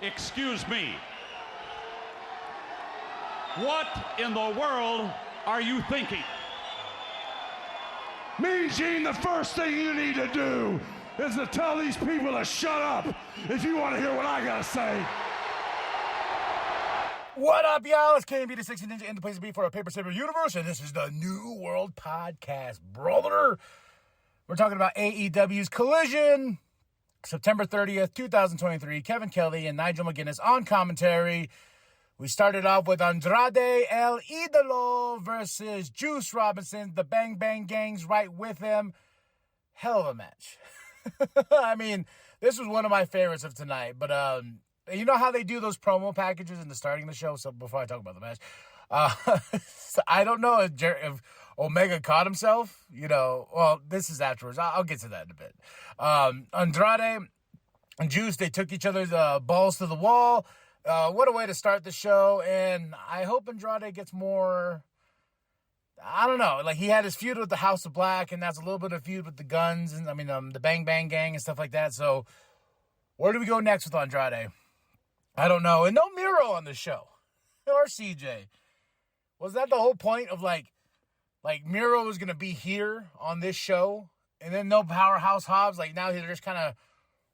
Excuse me. What in the world are you thinking? Mean Gene, the first thing you need to do is to tell these people to shut up if you want to hear what I gotta say. What up, y'all? It's KMB, the 60 Ninja, in the place to be for a Paper Saber universe, and this is the New World Podcast, brother. We're talking about AEW's Collision, September 30th, 2023. Kevin Kelly and Nigel McGuinness on commentary. We started off with Andrade El Idolo versus Juice Robinson. The Bang Bang Gang's right with him. Hell of a match. I mean, this was one of my favorites of tonight. But you know how they do those promo packages in the starting of the show? So before I talk about the match, so I don't know if Omega caught himself. You know, well, this is afterwards. I'll get to that in a bit. Andrade and Juice, they took each other's balls to the wall. What a way to start the show, and I hope Andrade gets more, I don't know, like he had his feud with the House of Black, and that's a little bit of feud with the Guns, and the Bang Bang Gang and stuff like that, so where do we go next with Andrade? I don't know, and no Miro on the show, or CJ. Was that the whole point of, like Miro was going to be here on this show, and then no Powerhouse Hobbs, like now they're just kind of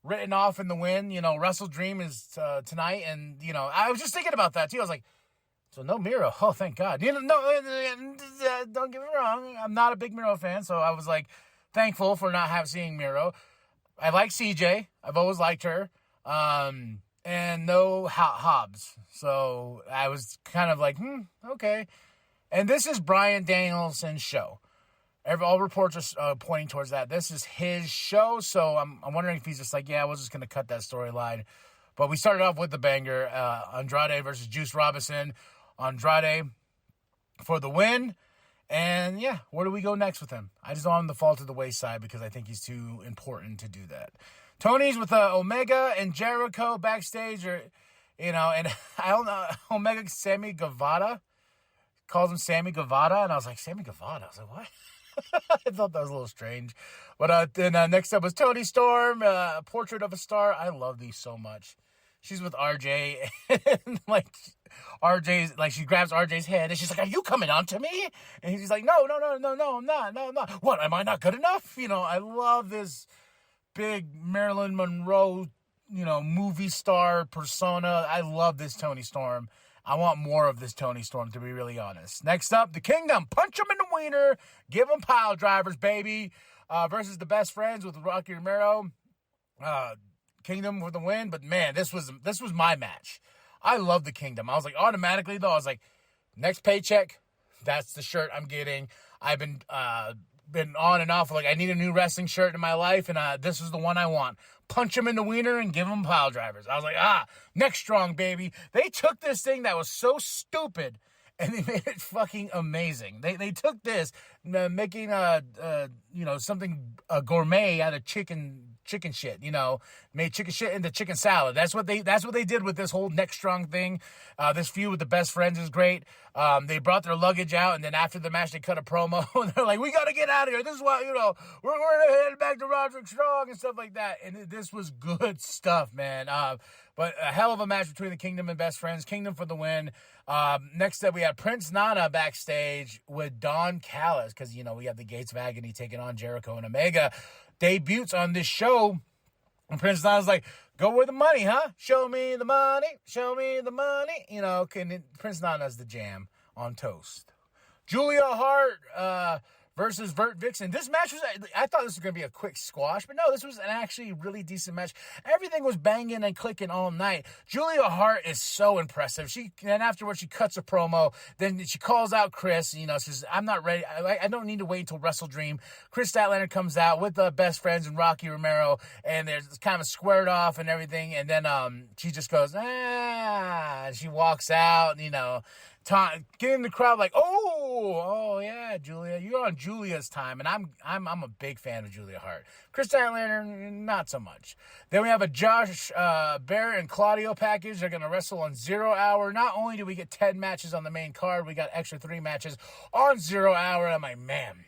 written off in the wind, you know, Wrestle Dream is tonight, and, you know, I was just thinking about that, too. I was like, so no Miro. Oh, thank God. You know, no, don't get me wrong. I'm not a big Miro fan, so I was, like, thankful for not seeing Miro. I like CJ. I've always liked her. And no Hobbs. So I was kind of like, okay. And this is Bryan Danielson's show. All reports are pointing towards that. This is his show, so I'm wondering if he's just like, yeah, I was just going to cut that storyline. But we started off with the banger, Andrade versus Juice Robinson. Andrade for the win. And, yeah, where do we go next with him? I just don't want him to fall to the wayside because I think he's too important to do that. Tony's with Omega and Jericho backstage, or, you know, and I don't know, Omega, Sammy Guevara, calls him Sammy Guevara, and I was like, Sammy Guevara? I was like, what? I thought that was a little strange. But then next up was Toni Storm, Portrait of a Star. I love these so much. She's with RJ, and like RJ's, like she grabs RJ's head, and she's like, "Are you coming on to me?" And he's like, "No, I'm not. No, I'm not. What? Am I not good enough?" You know, I love this big Marilyn Monroe, you know, movie star persona. I love this Toni Storm. I want more of this Toni Storm, to be really honest. Next up, the Kingdom. Punch him in the wiener. Give him pile drivers, baby. Versus the Best Friends with Rocky Romero. Kingdom with the win. But, man, this was my match. I love the Kingdom. I was like, automatically, though, I was like, next paycheck, that's the shirt I'm getting. I've been on and off. Like, I need a new wrestling shirt in my life, and this is the one I want. Punch him in the wiener and give him pile drivers. I was like, next strong, baby. They took this thing that was so stupid, and they made it fucking amazing. They took this, making something gourmet out of chicken shit, you know, made chicken shit into chicken salad. That's what they did with this whole next strong thing. This feud with the Best Friends is great. They brought their luggage out, and then after the match, they cut a promo, and they're like, we got to get out of here. This is why, you know, we're headed back to Roderick Strong and stuff like that. And this was good stuff, man. But a hell of a match between the Kingdom and Best Friends. Kingdom for the win. Next up, we have Prince Nana backstage with Don Callis, because, you know, we have the Gates of Agony taking on Jericho and Omega. Debuts on this show, and Prince Nana's like, go where the money, huh? Show me the money, show me the money. You know, Prince Nana's the jam on toast. Julia Hart versus Vert Vixen. This match was, I thought this was going to be a quick squash, but no, this was an actually really decent match. Everything was banging and clicking all night. Julia Hart is so impressive. Then afterwards, she cuts a promo. Then she calls out Chris, you know, says, I'm not ready. I don't need to wait until Wrestle Dream. Chris Statlander comes out with the Best Friends and Rocky Romero, and there's kind of squared off and everything. And then she just goes, and she walks out, you know, getting the crowd like, oh yeah, Julia, you're on Julia's time, and I'm a big fan of Julia Hart. Chris Statlander, not so much. Then we have a Josh Barrett and Claudio package. They're gonna wrestle on 0 Hour. Not only do we get 10 matches on the main card, we got extra 3 matches on 0 Hour. I'm like, man,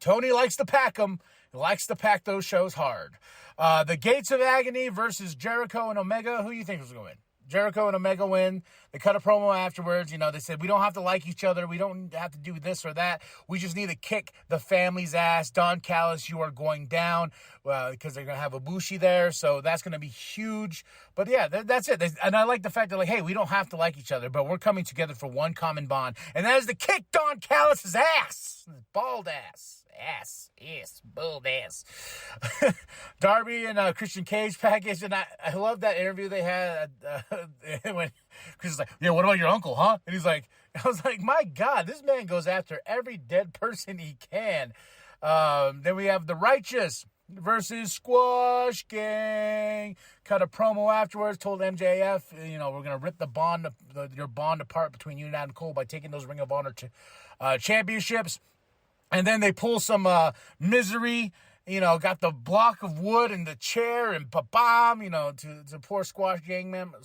Tony likes to pack them, He likes to pack those shows hard. The Gates of Agony versus Jericho and Omega. Who do you think was going to win? Jericho and Omega win. They cut a promo afterwards. They said, we don't have to like each other. We don't have to do this or that. We just need to kick the family's ass. Don Callis, you are going down because they're going to have Ibushi there. So that's going to be huge. But yeah, that's it. And I like the fact that, hey, we don't have to like each other, but we're coming together for one common bond. And that is to kick Don Callis' ass. His bald ass. Bald ass. Darby and Christian Cage package, and I love that interview they had when Chris is like, yeah, what about your uncle, huh? And I was like, my God, this man goes after every dead person he can. Then we have the Righteous versus Squash Gang. Cut a promo afterwards, told MJF, we're going to rip your bond apart between you and Adam Cole by taking those Ring of Honor championships. And then they pull some Misery, got the block of wood and the chair and ba-bam, to poor Squash Gang member.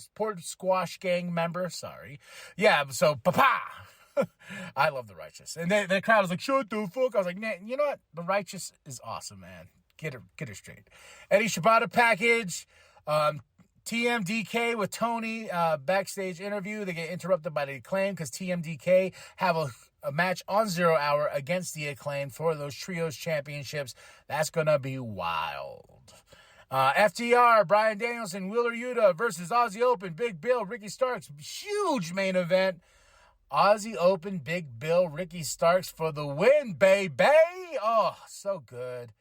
Sorry. Yeah, so pa-pa. I love the Righteous. And the crowd was like, shut the fuck. I was like, man, you know what? The Righteous is awesome, man. Get her straight. Eddie Shibata package. TMDK with Tony backstage interview. They get interrupted by the Acclaim because TMDK have a match on 0 Hour against the Acclaim for those Trios Championships. That's going to be wild. FTR, Bryan Danielson, Wheeler Yuta versus Aussie Open, Big Bill, Ricky Starks. Huge main event. Aussie Open, Big Bill, Ricky Starks for the win, baby. Oh, so good.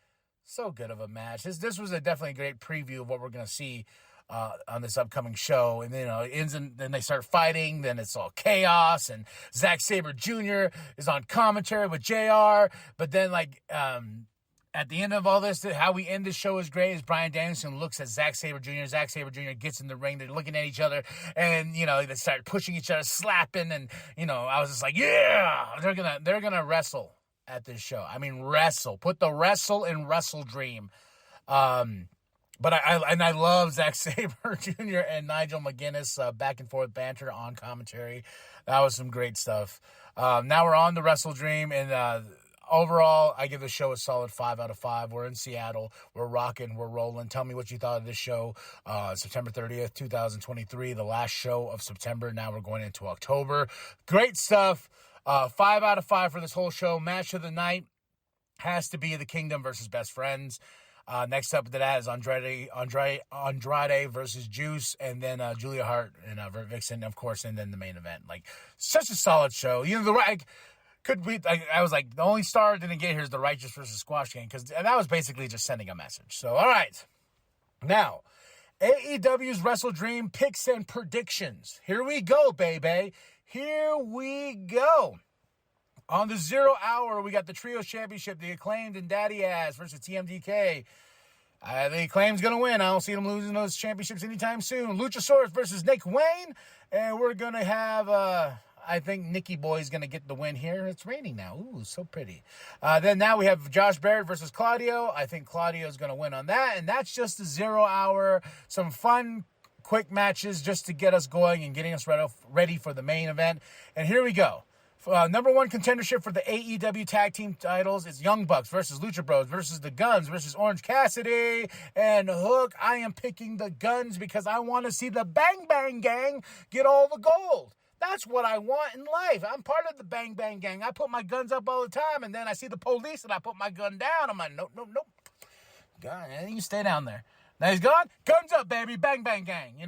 So good of a match. This was definitely a great preview of what we're going to see on this upcoming show. And then it ends and then they start fighting. Then it's all chaos. And Saber Jr. is on commentary with JR. But then at the end of all this, how we end the show is great. As Bryan Danielson looks at Saber Jr. Saber Jr. gets in the ring. They're looking at each other, and they start pushing each other, slapping, and I was just like, yeah, they're gonna wrestle at this show. I mean, wrestle. Put the wrestle in Wrestle Dream. But I love Saber Jr. and Nigel McGuinness back and forth banter on commentary. That was some great stuff. Now we're on the Wrestle Dream, and overall, I give the show a solid 5 out of 5. We're in Seattle. We're rocking. We're rolling. Tell me what you thought of this show. September 30th, 2023, the last show of September. Now we're going into October. Great stuff. 5 out of 5 for this whole show. Match of the night has to be the Kingdom versus Best Friends. Next up to that is Andrade versus Juice, and then Julia Hart and Vixen, of course, and then the main event. Such a solid show. I was like, the only star that didn't get here is the Righteous versus Squash Gang, because that was basically just sending a message. So, all right. Now, AEW's Wrestle Dream picks and predictions. Here we go, baby. Here we go. On the 0 Hour, we got the Trios Championship, the Acclaimed and Daddy Ass versus TMDK. The Acclaim's going to win. I don't see them losing those championships anytime soon. Luchasaurus versus Nick Wayne. And we're going to have, I think Nicky Boy's going to get the win here. It's raining now. Ooh, so pretty. Then now we have Josh Barrett versus Claudio. I think Claudio's going to win on that. And that's just the 0 Hour. Some fun, quick matches just to get us going and getting us ready for the main event. And here we go. Number one contendership for the AEW tag team titles is Young Bucks versus Lucha Bros versus the Guns versus Orange Cassidy and Hook. I am picking the Guns because I want to see the Bang Bang Gang get all the gold. That's what I want in life. I'm part of the Bang Bang Gang. I put my guns up all the time, and then I see the police, and I put my gun down. I'm like, nope. God, you stay down there. Now he's gone. Guns up, baby. Bang Bang Gang,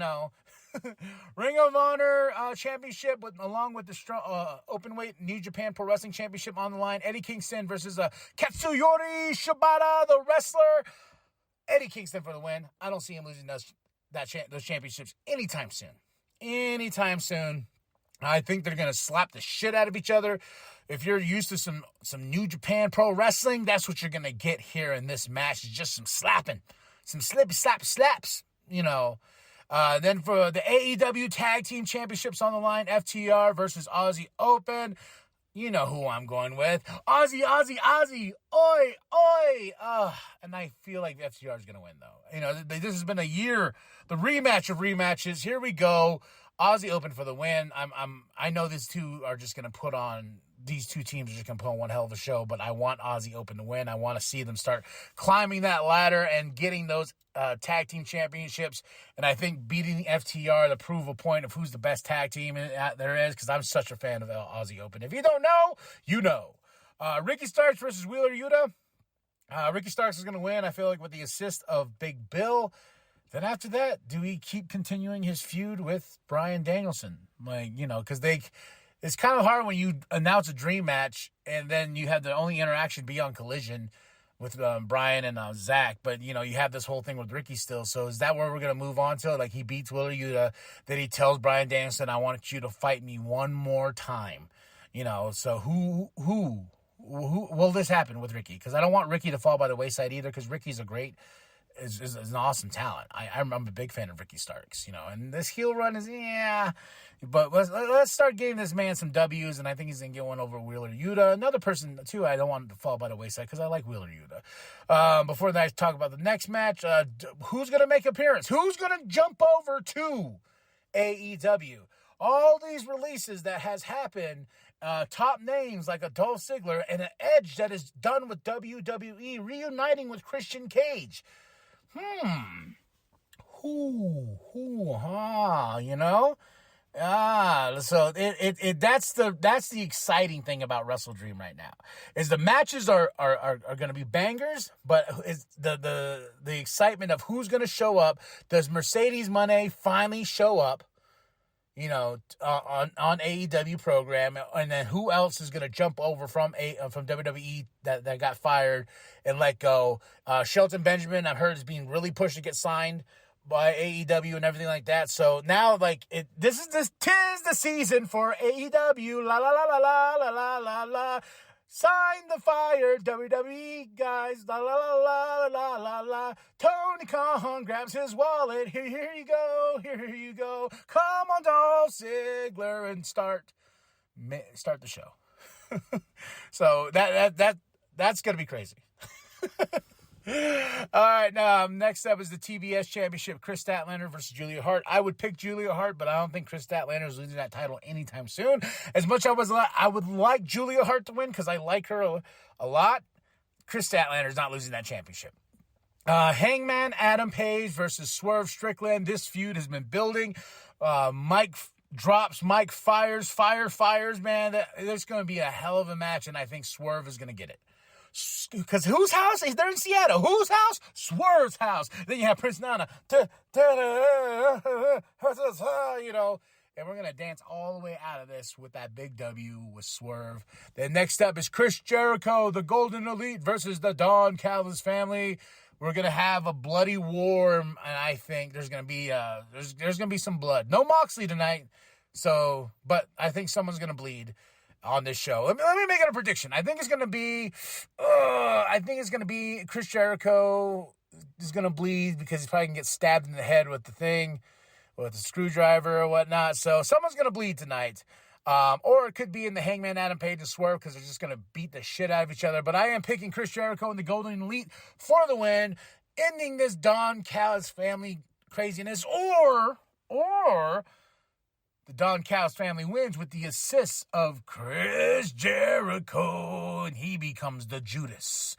Ring of Honor championship along with the openweight New Japan Pro Wrestling Championship on the line. Eddie Kingston versus Katsuyori Shibata, the wrestler. Eddie Kingston for the win. I don't see him losing those championships anytime soon. I think they're going to slap the shit out of each other. If you're used to some New Japan Pro Wrestling, that's what you're going to get here in this match. It's just some slapping. Some slippy slaps, Then for the AEW Tag Team Championships on the line, FTR versus Aussie Open. You know who I'm going with. Aussie. Oi. And I feel like FTR is going to win, though. This has been a year, the rematch of rematches. Here we go. Aussie Open for the win. I know these two are just going to put on these two teams are just going to put on one hell of a show, but I want Aussie Open to win. I want to see them start climbing that ladder and getting those tag team championships. And I think beating the FTR to prove a point of who's the best tag team there is, because I'm such a fan of Aussie Open. If you don't know, you know. Ricky Starks versus Wheeler Yuta. Ricky Starks is going to win, I feel like, with the assist of Big Bill. Then after that, do we keep continuing his feud with Bryan Danielson? Because it's kind of hard when you announce a dream match and then you have the only interaction be on Collision with Bryan and Zach. But, you have this whole thing with Ricky still. So is that where we're going to move on to? Like, he beats Wheeler Yuta. Then he tells Bryan Danielson, I want you to fight me one more time. So who will this happen with Ricky? Because I don't want Ricky to fall by the wayside either, because Ricky's is an awesome talent. I'm a big fan of Ricky Starks, and this heel run is, but let's start giving this man some W's, and I think he's going to get one over Wheeler Yuta. Another person, too, I don't want to fall by the wayside because I like Wheeler Yuta. Before that, I talk about the next match. Who's going to make an appearance? Who's going to jump over to AEW? All these releases that has happened, top names like a Dolph Ziggler and an Edge that is done with WWE, reuniting with Christian Cage. So that's the exciting thing about WrestleDream right now, is the matches are going to be bangers, but it's the excitement of who's going to show up. Does Mercedes Moné finally show up? On AEW program, and then who else is going to jump over from WWE that got fired and let go? Shelton Benjamin, I've heard, is being really pushed to get signed by AEW and everything like that. So now, tis the season for AEW. La la la la la la la la la. Sign the fire, WWE guys, la la la la la la la. Tony Khan grabs his wallet, here you go. Come on, Dolph Ziggler, and start the show. So that's gonna be crazy. All right, now next up is the TBS Championship. Chris Statlander versus Julia Hart. I would pick Julia Hart, but I don't think Chris Statlander is losing that title anytime soon. As much as I would like Julia Hart to win, because I like her a lot, Chris Statlander is not losing that championship. Hangman Adam Page versus Swerve Strickland. This feud has been building. Mike drops, Mike fires, man. There's going to be a hell of a match, and I think Swerve is going to get it. Because whose house? They're in Seattle. Whose house? Swerve's house. Then you have Prince Nana. And we're going to dance all the way out of this with that big W with Swerve. Then next up is Chris Jericho, the Golden Elite versus the Don Callis family. We're going to have a bloody war, and I think there's going to be there's going to be some blood. No Moxley tonight, but I think someone's going to bleed on this show. Let me make it a prediction. I think it's going to be Chris Jericho is going to bleed because he's probably going to get stabbed in the head with the screwdriver or whatnot. So someone's going to bleed tonight. Or it could be in the Hangman Adam Page and Swerve, because they're just going to beat the shit out of each other. But I am picking Chris Jericho and the Golden Elite for the win, ending this Don Callis family craziness. Or the Don Callis family wins with the assists of Chris Jericho, and he becomes the Judas.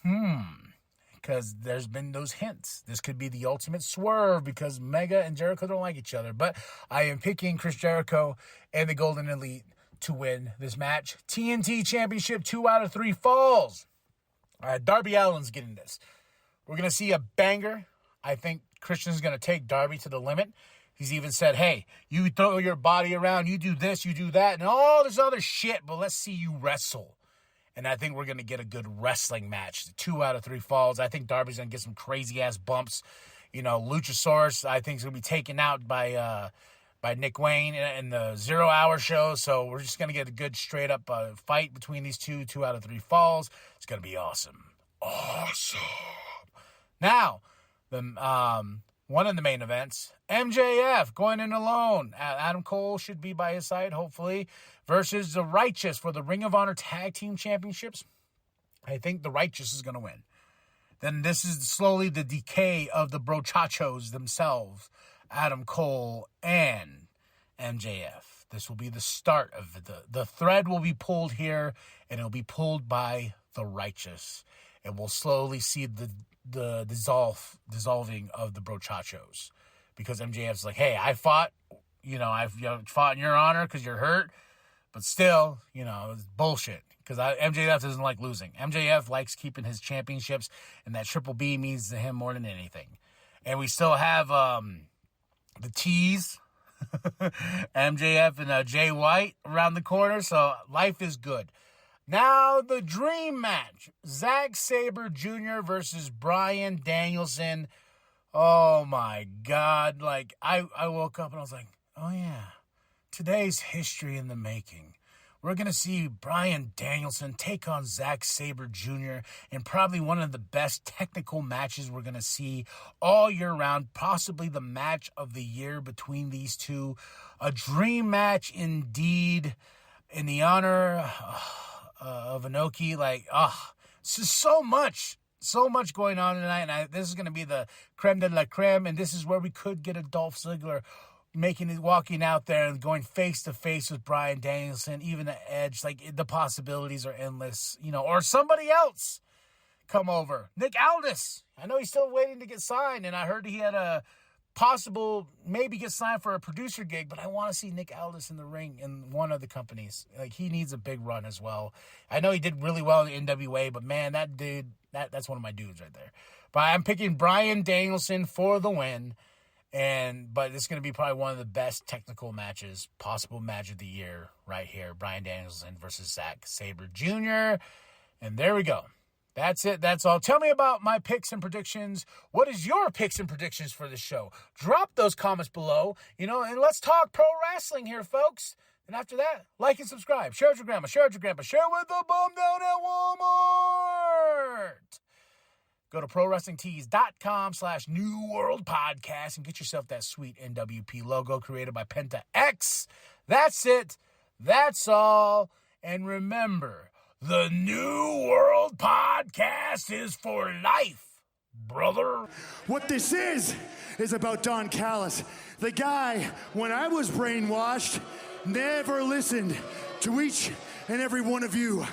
Because there's been those hints. This could be the ultimate swerve because Mega and Jericho don't like each other. But I am picking Chris Jericho and the Golden Elite to win this match. TNT Championship, 2 out of 3 falls. All right, Darby Allin's getting this. We're going to see a banger. I think Christian's going to take Darby to the limit. He's even said, hey, you throw your body around, you do this, you do that, and all this other shit, but let's see you wrestle. And I think we're going to get a good wrestling match. 2 out of 3 falls. I think Darby's going to get some crazy-ass bumps. Luchasaurus, I think, is going to be taken out by Nick Wayne in the 0 Hour show. So we're just going to get a good straight-up fight between these 2 out of 3 falls. It's going to be awesome. Awesome. Now, one of the main events, MJF going in alone. Adam Cole should be by his side, hopefully, versus the Righteous for the Ring of Honor Tag Team Championships. I think the Righteous is going to win. Then this is slowly the decay of the brochachos themselves, Adam Cole and MJF. This will be the start of it. The thread will be pulled here, and it'll be pulled by the righteous. And we'll slowly see the dissolving of the brochachos. Because MJF's like, hey, I fought, I've fought in your honor because you're hurt. But still, it's bullshit. Because MJF doesn't like losing. MJF likes keeping his championships, and that Triple B means to him more than anything. And we still have the tease, MJF and Jay White around the corner, so life is good. Now, the dream match, Zack Saber Jr. versus Bryan Danielson. Oh, my God. Like, I woke up and I was like, oh, yeah, today's history in the making. We're going to see Bryan Danielson take on Zack Saber Jr. in probably one of the best technical matches we're going to see all year round, possibly the match of the year between these two. A dream match indeed, in the honor of Inoki. It's just so much going on tonight, and this is going to be the creme de la creme, and this is where we could get a Dolph Ziggler walking out there and going face to face with Bryan Danielson, even the Edge. Like, the possibilities are endless, or somebody else come over. Nick Aldis. I know he's still waiting to get signed, and I heard he had a possible maybe get signed for a producer gig, but I want to see Nick Aldis in the ring in one of the companies. Like, he needs a big run as well. I know he did really well in NWA, but man, that dude, that's one of my dudes right there. But I'm picking Bryan Danielson for the win. But it's going to be probably one of the best technical matches, possible match of the year right here. Bryan Danielson versus Zack Saber Jr. And there we go. That's it. That's all. Tell me about my picks and predictions. What is your picks and predictions for the show? Drop those comments below, and let's talk pro wrestling here, folks. And after that, like and subscribe. Share with your grandma. Share with your grandpa. Share with the bum down at Walmart. Go to ProWrestlingTees.com/New World Podcast and get yourself that sweet nWp logo created by Penta X. That's it. That's all. And remember, the New World Podcast is for life, brother. What this is about Don Callis. The guy, when I was brainwashed, never listened to each and every one of you.